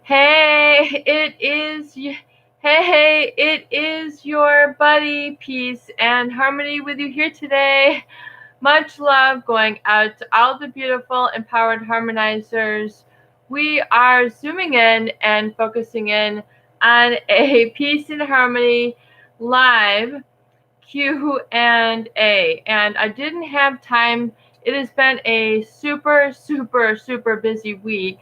Hey, it is your buddy Peace and Harmony with you here today. Much love going out to all the beautiful empowered harmonizers. We are zooming in and focusing in on a Peace and Harmony live Q&A, and I didn't have time. It has been a super busy week,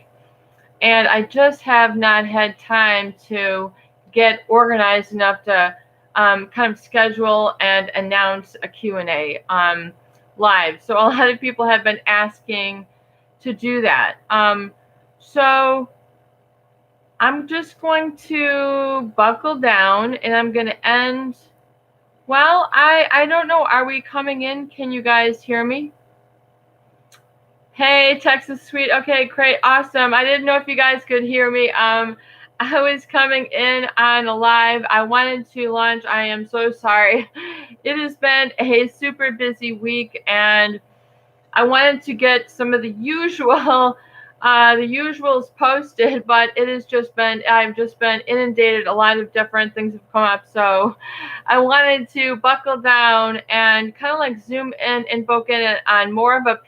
and I just have not had time to get organized enough to kind of schedule and announce a Q&A live. So a lot of people have been asking to do that. So I'm just going to buckle down, and I'm going to end. Well, I don't know. Are we coming in? Can you guys hear me? Hey, Texas Sweet. Okay, great. Awesome. I didn't know if you guys could hear me. I was coming in on a live. I wanted to launch. I am so sorry. It has been a super busy week, and I wanted to get some of the usuals posted, but I've just been inundated. A lot of different things have come up. So I wanted to buckle down and kind of like zoom in and focus in on more of a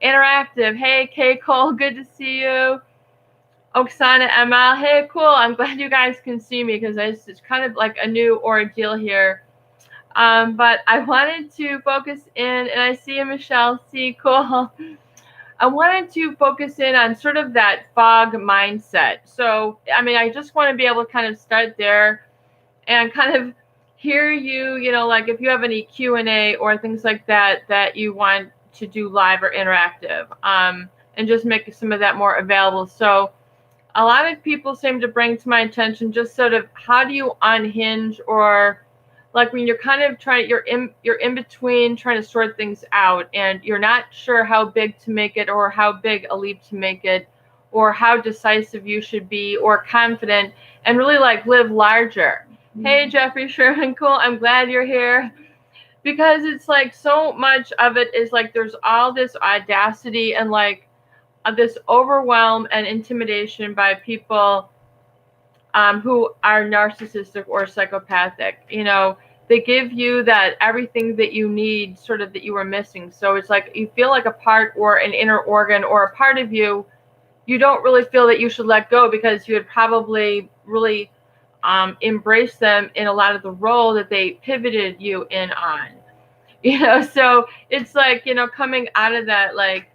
interactive. Hey, Kay Cole, good to see you. Oksana ML, hey, cool. I'm glad you guys can see me because it's kind of like a new ordeal here. But I wanted to focus in, and I see Michelle C. Cool. I wanted to focus in on sort of that fog mindset. So, I mean, I just want to be able to kind of start there and kind of hear you, like if you have any Q&A or things like that you want to do live or interactive, and just make some of that more available. So a lot of people seem to bring to my attention just sort of how do you unhinge, or like when you're kind of you're in between trying to sort things out, and you're not sure how big to make it or how big a leap to make it, or how decisive you should be or confident, and really like live larger. Hey, Jeffrey Sherman, cool. I'm glad you're here, because it's like so much of it is like there's all this audacity and like this overwhelm and intimidation by people who are narcissistic or psychopathic. They give you that everything that you need, sort of that you were missing. So it's like you feel like a part or an inner organ or a part of you don't really feel that you should let go, because you would probably really embrace them in a lot of the role that they pivoted you in on. So it's like, coming out of that, like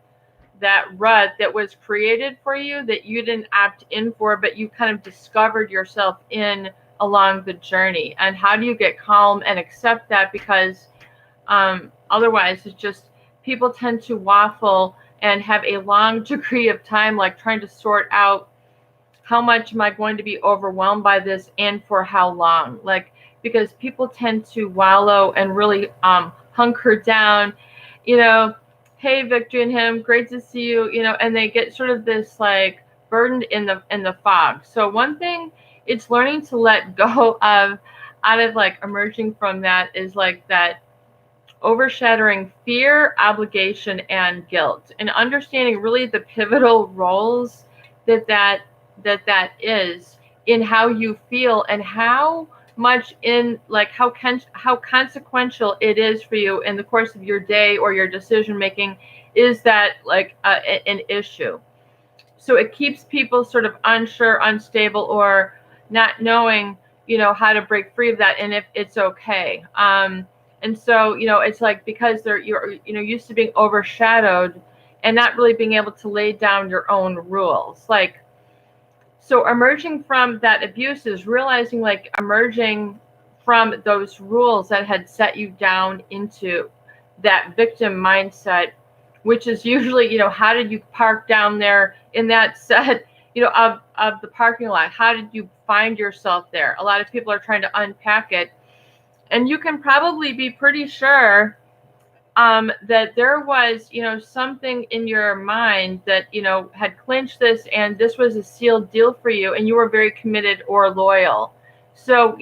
that rut that was created for you that you didn't opt in for, but you kind of discovered yourself in along the journey. And how do you get calm and accept that? Because otherwise it's just people tend to waffle and have a long degree of time, like trying to sort out how much am I going to be overwhelmed by this and for how long, like, because people tend to wallow and really hunker down, hey, Victor and him, great to see you, and they get sort of this like burdened in the fog. So one thing, it's learning to let go of, out of like emerging from that, is like that overshadowing fear, obligation, and guilt, and understanding really the pivotal roles that is in how you feel, and how much in like how consequential it is for you in the course of your day or your decision making, is that like an issue. So it keeps people sort of unsure, unstable, or not knowing how to break free of that, and if it's okay. And so it's like, because you're used to being overshadowed and not really being able to lay down your own rules, like. So emerging from that abuse is realizing, like, emerging from those rules that had set you down into that victim mindset, which is usually, how did you park down there in that set, of the parking lot? How did you find yourself there? A lot of people are trying to unpack it. And you can probably be pretty sure that there was, something in your mind that, had clinched this, and this was a sealed deal for you, and you were very committed or loyal. So,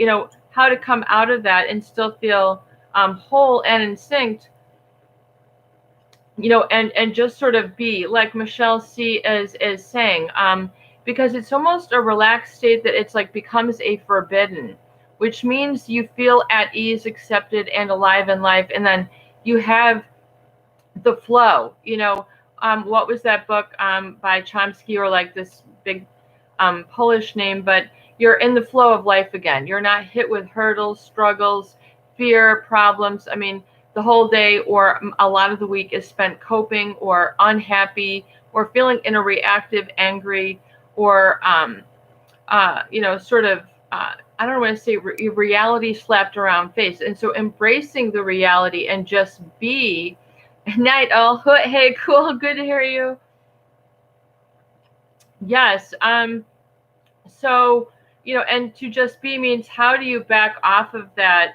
how to come out of that and still feel whole and in sync, and just sort of be like Michelle C is saying, because it's almost a relaxed state that it's like becomes a forbidden, which means you feel at ease, accepted, and alive in life. And then you have the flow. What was that book by Chomsky, or like this big Polish name? But you're in the flow of life again. You're not hit with hurdles, struggles, fear, problems. I mean, the whole day or a lot of the week is spent coping or unhappy or feeling in a reactive, angry, or sort of I don't want to say reality slapped around face. And so embracing the reality and just be. Night, oh, hey, cool, good to hear you. Yes. So, and to just be means, how do you back off of that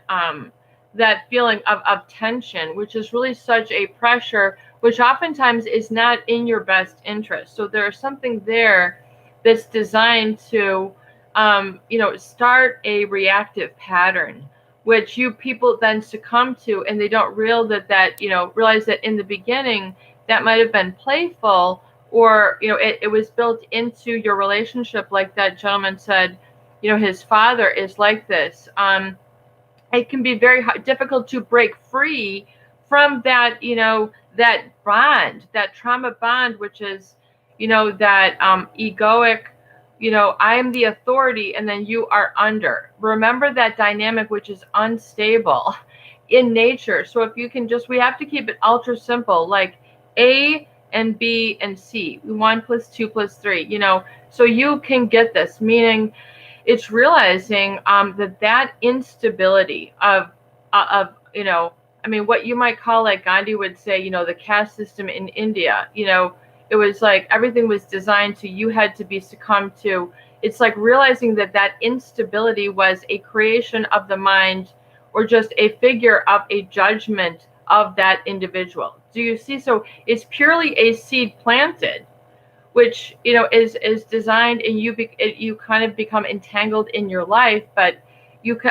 feeling of tension, which is really such a pressure, which oftentimes is not in your best interest. So there's something there that's designed to, start a reactive pattern, which you people then succumb to, and they don't realize that in the beginning that might have been playful, or it was built into your relationship, like that gentleman said, his father is like this. It can be very difficult to break free from that, that bond, that trauma bond, which is, that egoic, I am the authority and then you are under. Remember that dynamic, which is unstable in nature. So if you can we have to keep it ultra simple, like A and B and C, 1 + 2 + 3, so you can get this, meaning it's realizing that instability of I mean, what you might call, like Gandhi would say, the caste system in India, it was like everything was designed to, you had to be succumbed to. It's like realizing that instability was a creation of the mind, or just a figure of a judgment of that individual. Do you see? So it's purely a seed planted, which is designed, and you kind of become entangled in your life. But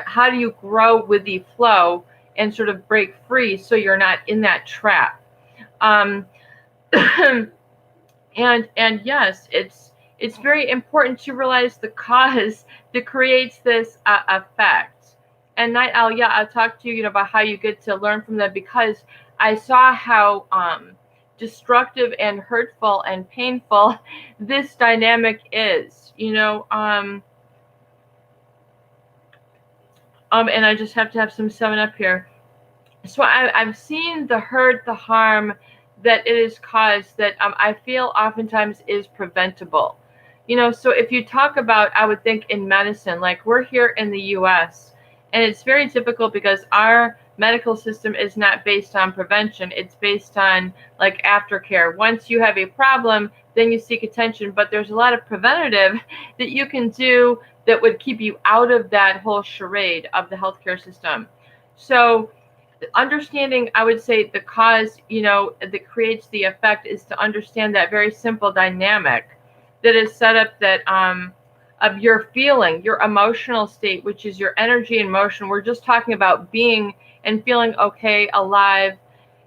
how do you grow with the flow and sort of break free so you're not in that trap? And yes, it's very important to realize the cause that creates this effect. And Night Owl, yeah, I'll talk to you, about how you get to learn from that, because I saw how destructive and hurtful and painful this dynamic is, and I just have to have some 7-Up here. So I've seen the hurt, the harm that it is caused, that I feel oftentimes is preventable. So if you talk about, I would think in medicine, like we're here in the US, and it's very difficult because our medical system is not based on prevention. It's based on like aftercare. Once you have a problem, then you seek attention, but there's a lot of preventative that you can do that would keep you out of that whole charade of the healthcare system. So understanding, I would say, the cause, that creates the effect, is to understand that very simple dynamic that is set up, that of your feeling, your emotional state, which is your energy and motion. We're just talking about being and feeling okay, alive.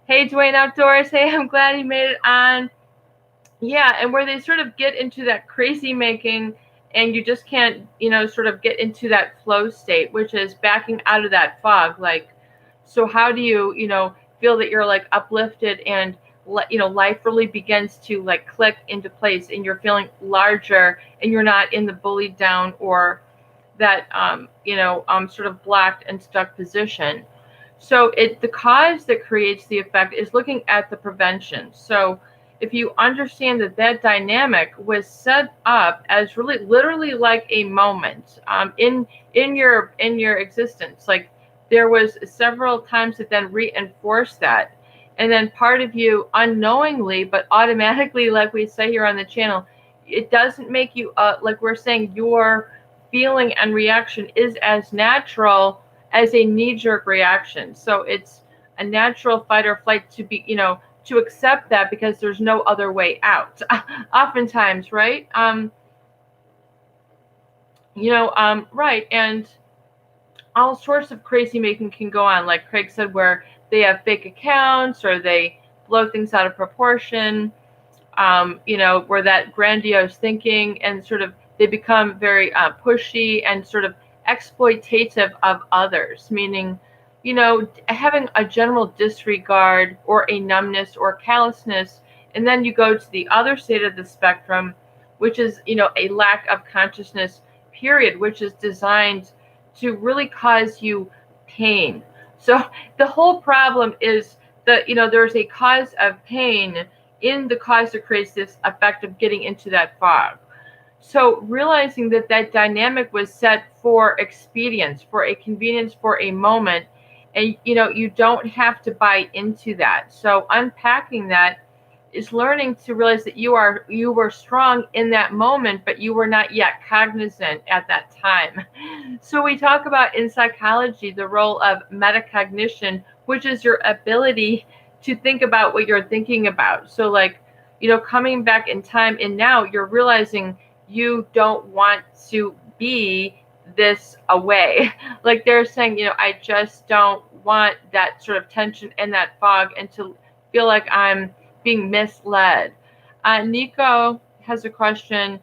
Hey, Dwayne Outdoors. Hey, I'm glad you made it on. Yeah, and where they sort of get into that crazy making, and you just can't, sort of get into that flow state, which is backing out of that fog. Like, so how do you, feel that you're like uplifted, and life really begins to like click into place, and you're feeling larger, and you're not in the bullied down or that sort of blocked and stuck position. So the cause that creates the effect is looking at the prevention. So if you understand that dynamic was set up as really literally like a moment in your existence, like there was several times that then reinforced that. And then part of you unknowingly, but automatically, like we say here on the channel, it doesn't make you, like we're saying, your feeling and reaction is as natural as a knee-jerk reaction. So it's a natural fight or flight to be, to accept that, because there's no other way out. Oftentimes, right? Right. And all sorts of crazy making can go on, like Craig said, where they have fake accounts or they blow things out of proportion. where that grandiose thinking and sort of they become very pushy and sort of exploitative of others, meaning, having a general disregard or a numbness or callousness. And then you go to the other side of the spectrum, which is, a lack of consciousness, period, which is designed to really cause you pain. So the whole problem is that, there's a cause of pain in the cause that creates this effect of getting into that fog. So realizing that that dynamic was set for expedience, for a convenience, for a moment, and you don't have to buy into that. So unpacking that is learning to realize that you were strong in that moment, but you were not yet cognizant at that time. So we talk about in psychology the role of metacognition, which is your ability to think about what you're thinking about. So like, coming back in time and now you're realizing you don't want to be this away. Like they're saying, I just don't want that sort of tension and that fog and to feel like I'm being misled. Nico has a question.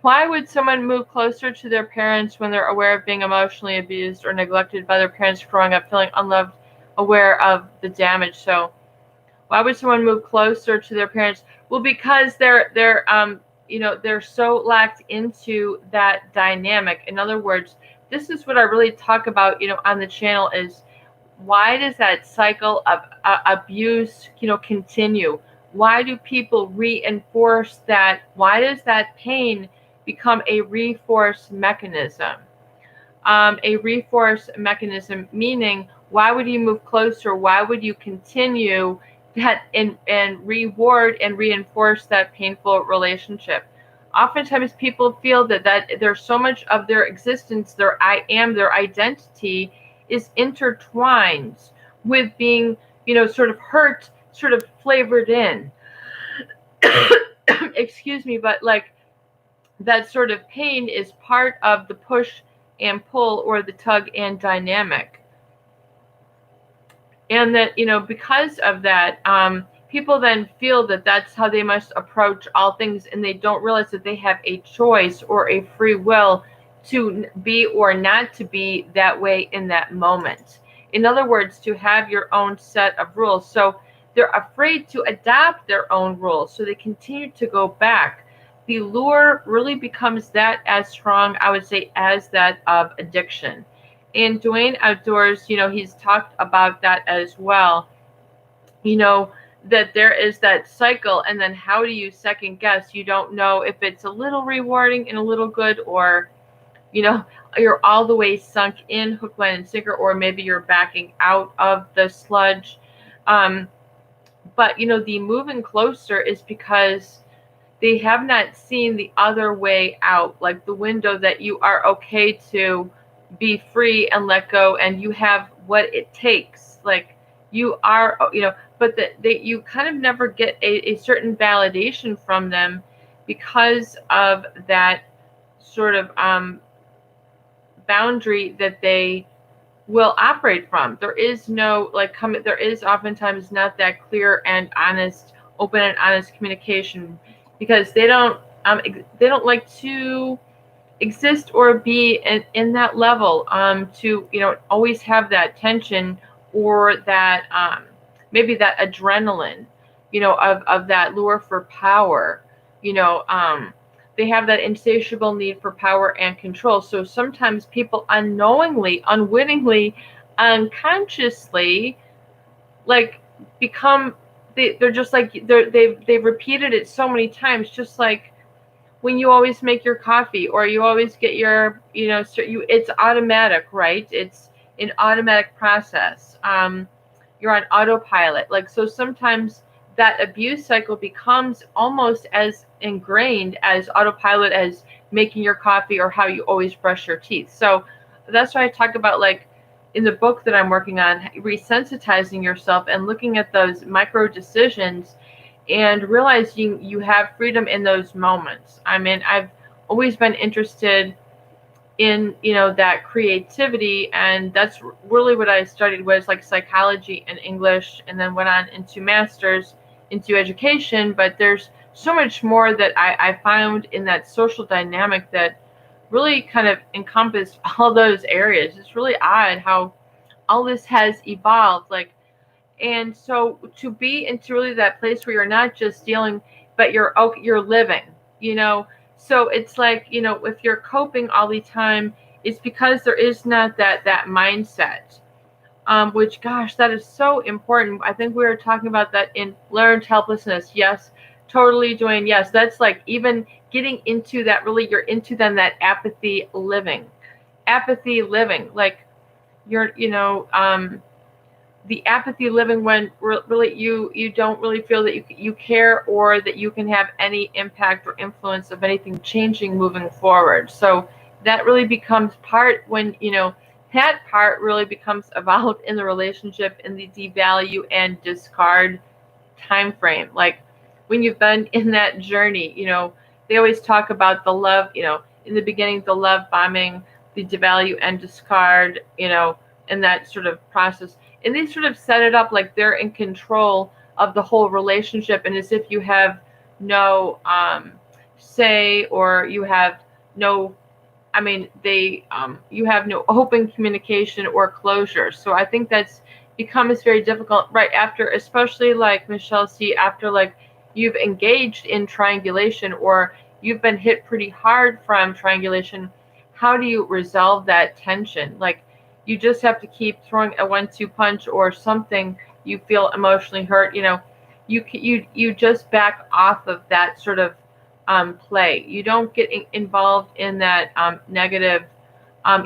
Why would someone move closer to their parents when they're aware of being emotionally abused or neglected by their parents growing up, feeling unloved, aware of the damage? So why would someone move closer to their parents? Well, because they're so locked into that dynamic. In other words, this is what I really talk about, on the channel is why does that cycle of abuse, continue? Why do people reinforce that? Why does that pain become a reinforce mechanism? A reinforce mechanism, meaning why would you move closer? Why would you continue that and reward and reinforce that painful relationship? Oftentimes people feel that there's so much of their existence, their I am, their identity is intertwined with being, sort of hurt, sort of flavored in. Excuse me, but like that sort of pain is part of the push and pull or the tug and dynamic. And that, because of that, people then feel that that's how they must approach all things, and they don't realize that they have a choice or a free will to be or not to be that way in that moment. In other words, to have your own set of rules. So they're afraid to adopt their own rules, so they continue to go back. The lure really becomes that as strong, I would say, as that of addiction. And Dwayne Outdoors, he's talked about that as well. That there is that cycle, and then how do you second guess? You don't know if it's a little rewarding and a little good, or you're all the way sunk in hook, line, and sinker, or maybe you're backing out of the sludge. But the moving closer is because they have not seen the other way out, like the window that you are okay to be free and let go, and you have what it takes. Like you are, but that you kind of never get a certain validation from them because of that sort of boundary that they will operate from. There is no there is oftentimes not that clear and honest, open and honest communication, because they don't like to exist or be in that level, to always have that tension or that maybe that adrenaline, of that lure for power. They have that insatiable need for power and control. So sometimes people unknowingly, unwittingly, unconsciously, like become they're just like they've repeated it so many times, just like when you always make your coffee or you always get your it's automatic, right? It's an automatic process. You're on autopilot. Like, so sometimes that abuse cycle becomes almost as ingrained as autopilot as making your coffee or how you always brush your teeth. So that's why I talk about, like, in the book that I'm working on, resensitizing yourself and looking at those micro decisions and realizing you have freedom in those moments. I mean, I've always been interested in, that creativity, and that's really what I studied, was like psychology and English, and then went on into master's into education. But there's so much more that I found in that social dynamic that really kind of encompassed all those areas. It's really odd how all this has evolved. Like, and so to be into really that place where you're not just dealing, but you're living, you know. So it's like, you know, if you're coping all the time, it's because there is not that mindset. Which, gosh, that is so important. I think we were talking about that in learned helplessness. Yes, totally, Joanne. Yes, that's like even getting into that. Really, you're into then that apathy living. Like you're, you know, the apathy living when really you don't really feel that you care or that you can have any impact or influence of anything changing moving forward. So that really becomes part when, you know, that part really becomes involved in the relationship in the devalue and discard time frame. Like when you've been in that journey, you know, they always talk about the love, you know, in the beginning, the love bombing, the devalue and discard, you know, and that sort of process. And they sort of set it up like they're in control of the whole relationship, and as if you have no say, or you have no, I mean, you have no open communication or closure. So I think that's becomes very difficult right after, especially like Michelle C, after like you've engaged in triangulation or you've been hit pretty hard from triangulation. How do you resolve that tension? Like you just have to keep throwing a 1-2 punch or something. You feel emotionally hurt. You know, you just back off of that sort of play. You don't get involved in that negative,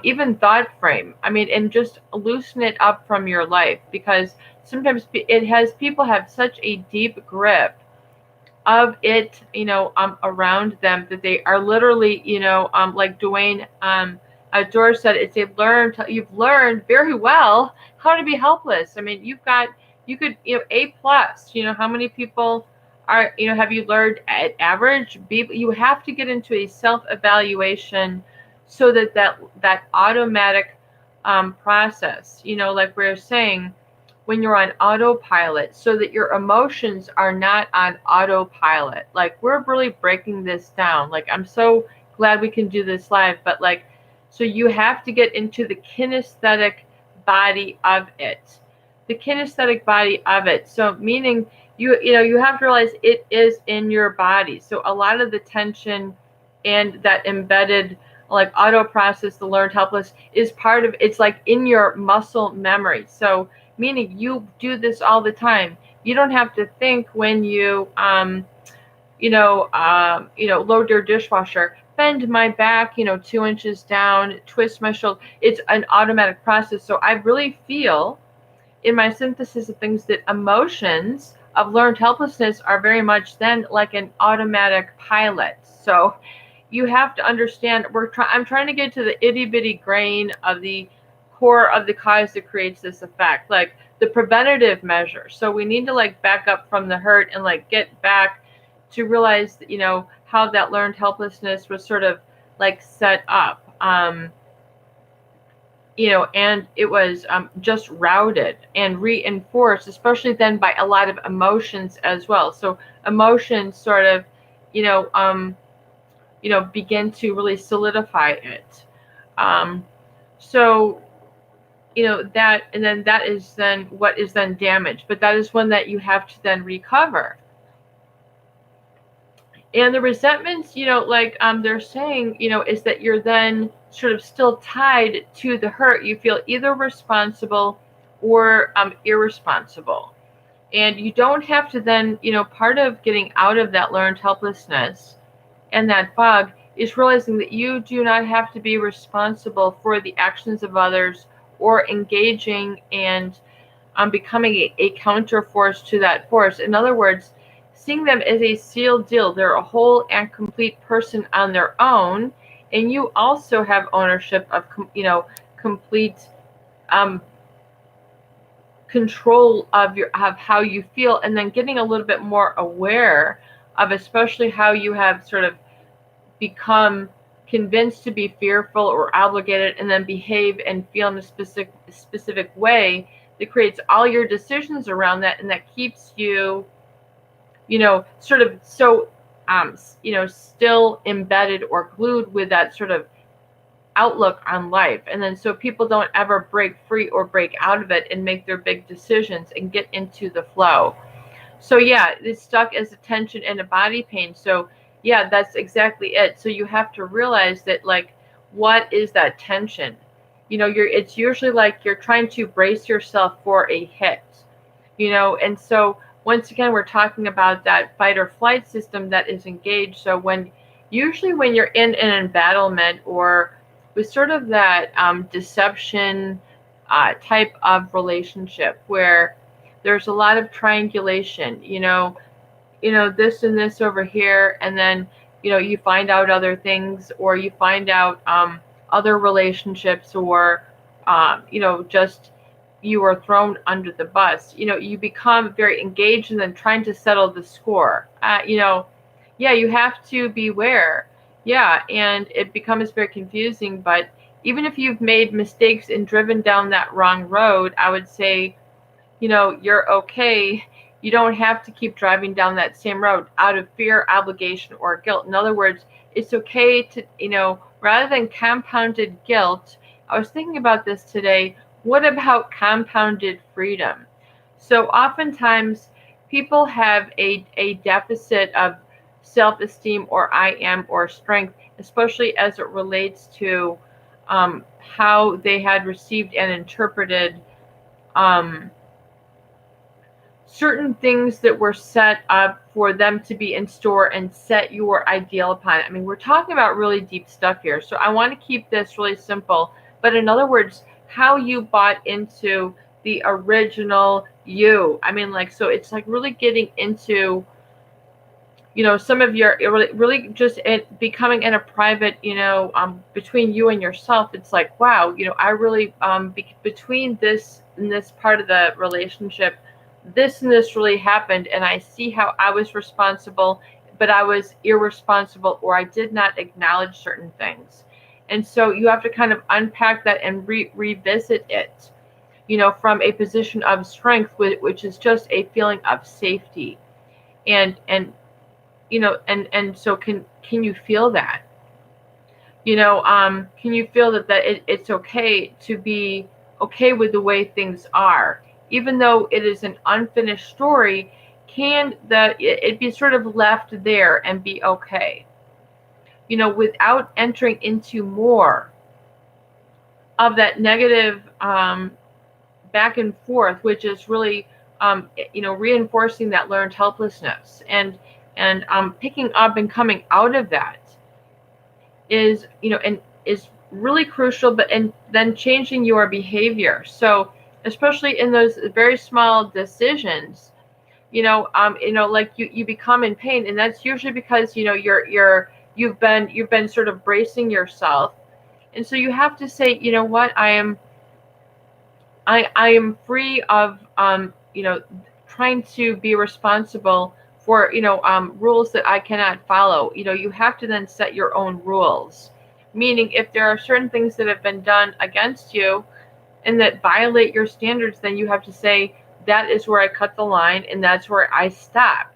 even thought frame. I mean, and just loosen it up from your life, because sometimes it has people have such a deep grip of it, you know, around them that they are literally, you know, like Dwayne Doris said, it's you've learned very well how to be helpless. I mean, you could, you know, A plus, you know, how many people are, you know, have you learned at average? B, you have to get into a self-evaluation so that automatic process, you know, like we're saying, when you're on autopilot, so that your emotions are not on autopilot. Like we're really breaking this down. Like I'm so glad we can do this live, but like, so you have to get into the kinesthetic body of it. The kinesthetic body of it. So meaning you know, you have to realize it is in your body. So a lot of the tension and that embedded like auto process, the learned helpless, is part of it's like in your muscle memory. So meaning you do this all the time. You don't have to think when you know, load your dishwasher, bend my back, you know, 2 inches down, twist my shoulder. It's an automatic process. So I really feel in my synthesis of things that emotions of learned helplessness are very much then like an automatic pilot. So you have to understand I'm trying to get to the itty bitty grain of the core of the cause that creates this effect, like the preventative measure. So we need to like back up from the hurt and like get back to realize that, you know, how that learned helplessness was sort of like set up, you know, and it was just routed and reinforced, especially then by a lot of emotions as well. So emotions sort of, you know, begin to really solidify it. Um, so, you know, that, and then that is then what is then damaged, but that is one that you have to then recover. And the resentments, you know, like they're saying, you know, is that you're then sort of still tied to the hurt. You feel either responsible or irresponsible. And you don't have to then, you know, part of getting out of that learned helplessness and that fog is realizing that you do not have to be responsible for the actions of others or engaging and becoming a counter force to that force. In other words, seeing them as a sealed deal. They're a whole and complete person on their own, and you also have ownership of, you know, complete control of how you feel, and then getting a little bit more aware of especially how you have sort of become convinced to be fearful or obligated, and then behave and feel in a specific way that creates all your decisions around that, and that keeps you, you know, sort of so still embedded or glued with that sort of outlook on life. And then so people don't ever break free or break out of it and make their big decisions and get into the flow. So yeah, it's stuck as a tension and a body pain. So yeah, that's exactly it. So you have to realize that, like, what is that tension? It's usually like you're trying to brace yourself for a hit. And so once again, we're talking about that fight or flight system that is engaged. So usually when you're in an embattlement or with sort of that deception type of relationship where there's a lot of triangulation, this and this over here, and then you find out other things, or you find out other relationships, or just you are thrown under the bus. You become very engaged and then trying to settle the score. Yeah, you have to beware. Yeah, and it becomes very confusing. But even if you've made mistakes and driven down that wrong road, I would say, you're okay. You don't have to keep driving down that same road out of fear, obligation, or guilt. In other words, it's okay to, rather than compounded guilt, I was thinking about this today. What about compounded freedom? So oftentimes people have a deficit of self-esteem or I am or strength, especially as it relates to how they had received and interpreted um, certain things that were set up for them to be in store and set your ideal upon it. I mean, we're talking about really deep stuff here. So I want to keep this really simple. But in other words, how you bought into the original you. I mean, like, so it's like really getting into, some of your really just it becoming in a private, between you and yourself. It's like, wow, I really between this and this part of the relationship, this and this really happened, and I see how I was responsible, but I was irresponsible, or I did not acknowledge certain things. And so you have to kind of unpack that and revisit it, from a position of strength, which is just a feeling of safety. And so can you feel that? Can you feel that it's okay to be okay with the way things are, even though it is an unfinished story? Can it be sort of left there and be okay, without entering into more of that negative back and forth, which is really reinforcing that learned helplessness, and picking up and coming out of that is and is really crucial. But and then changing your behavior. So especially in those very small decisions, like you become in pain, and that's usually because you've been sort of bracing yourself, and so you have to say, what, I am free of trying to be responsible for rules that I cannot follow. You have to then set your own rules, meaning if there are certain things that have been done against you and that violate your standards, then you have to say, that is where I cut the line, and that's where I stop.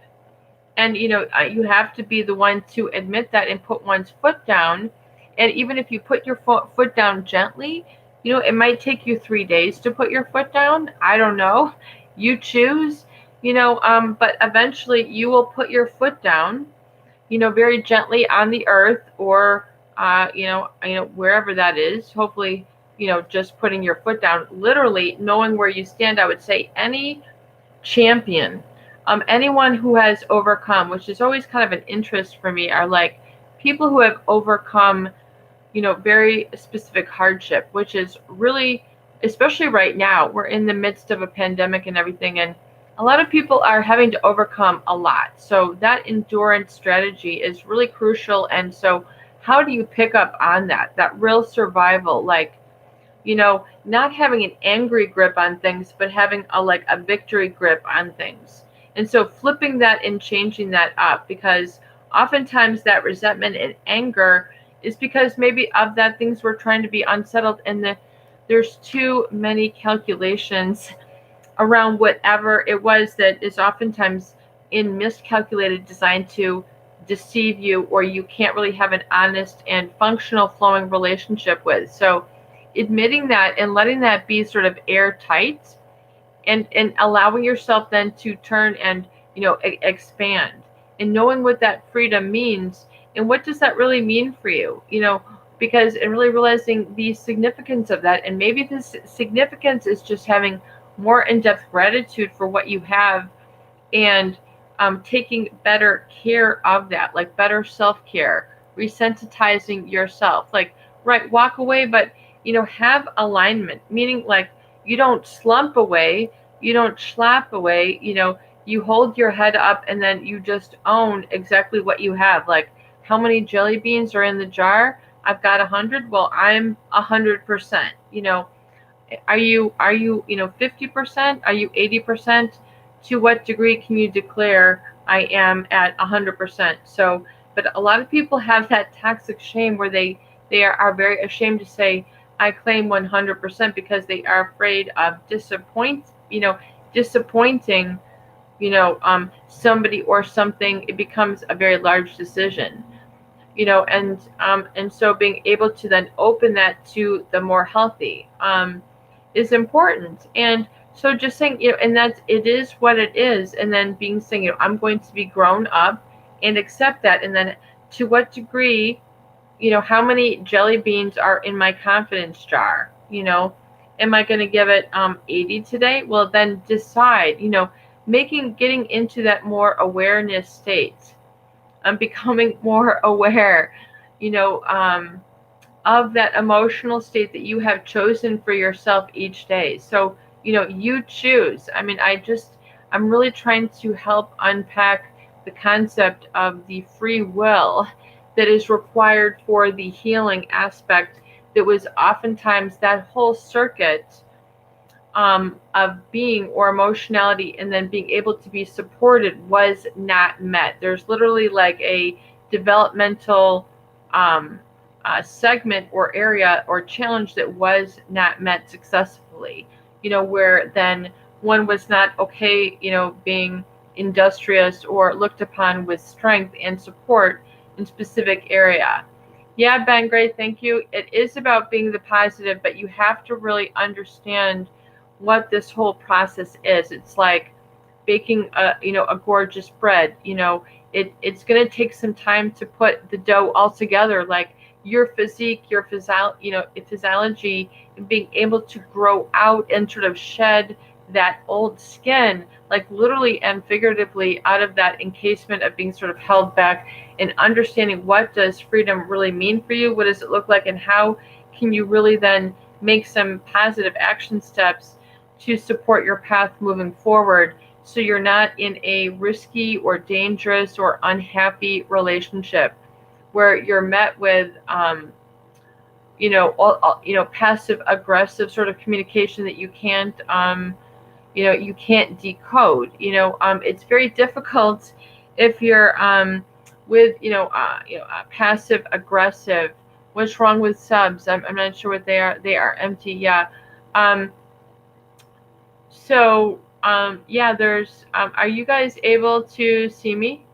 And you have to be the one to admit that and put one's foot down. And even if you put your foot down gently, it might take you 3 days to put your foot down. I don't know. You choose, but eventually you will put your foot down, very gently on the earth, or, wherever that is. Hopefully, just putting your foot down, literally knowing where you stand. I would say any champion, anyone who has overcome, which is always kind of an interest for me, are like people who have overcome very specific hardship, which is really, especially right now, we're in the midst of a pandemic and everything, and a lot of people are having to overcome a lot. So that endurance strategy is really crucial. And so how do you pick up on that real survival, like, not having an angry grip on things, but having a victory grip on things. And so flipping that and changing that up, because oftentimes that resentment and anger is because maybe of that things were trying to be unsettled, and there's too many calculations around whatever it was that is oftentimes in miscalculated, designed to deceive you, or you can't really have an honest and functional flowing relationship with. So admitting that and letting that be sort of airtight, and allowing yourself then to turn and expand, and knowing what that freedom means, and what does that really mean for you, because, and really realizing the significance of that. And maybe this significance is just having more in-depth gratitude for what you have, and taking better care of that, like better self-care, resensitizing yourself, like, right, walk away, but have alignment, meaning like you don't slump away, you don't schlap away, you hold your head up, and then you just own exactly what you have. Like, how many jelly beans are in the jar? I've got 100. Well, I'm 100%. Are you 50%? Are you 80%? To what degree can you declare I am at 100%? So, but a lot of people have that toxic shame where they are very ashamed to say I claim 100%, because they are afraid of disappointing somebody or something. It becomes a very large decision. And so being able to then open that to the more healthy is important. And so just saying, and that's, it is what it is, and then being saying, I'm going to be grown up and accept that. And then to what degree, how many jelly beans are in my confidence jar? Am I going to give it 80 today? Well, then decide, getting into that more awareness state. I'm becoming more aware, you know, um, of that emotional state that you have chosen for yourself each day. So, you choose. I mean, I'm really trying to help unpack the concept of the free will that is required for the healing aspect, that was oftentimes that whole circuit of being or emotionality, and then being able to be supported, was not met. There's literally like a developmental um, segment or area or challenge that was not met successfully, where then one was not okay, being industrious or looked upon with strength and support in specific area. Yeah, Ben, great, thank you. It is about being the positive, but you have to really understand what this whole process is. It's like baking a gorgeous bread. It's going to take some time to put the dough all together, like your physique, your physiology, and being able to grow out and sort of shed that old skin, like literally and figuratively, out of that encasement of being sort of held back, and understanding what does freedom really mean for you, what does it look like, and how can you really then make some positive action steps to support your path moving forward, so you're not in a risky or dangerous or unhappy relationship where you're met with passive aggressive sort of communication that you can't decode. It's very difficult if you're with passive aggressive. What's wrong with subs? I'm not sure what they are. They are empty. Yeah. So yeah, there's are you guys able to see me?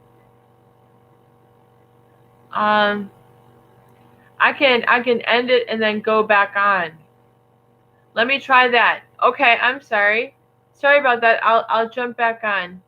I can end it and then go back on. Let me try that. Okay, I'm sorry. Sorry about that. I'll jump back on.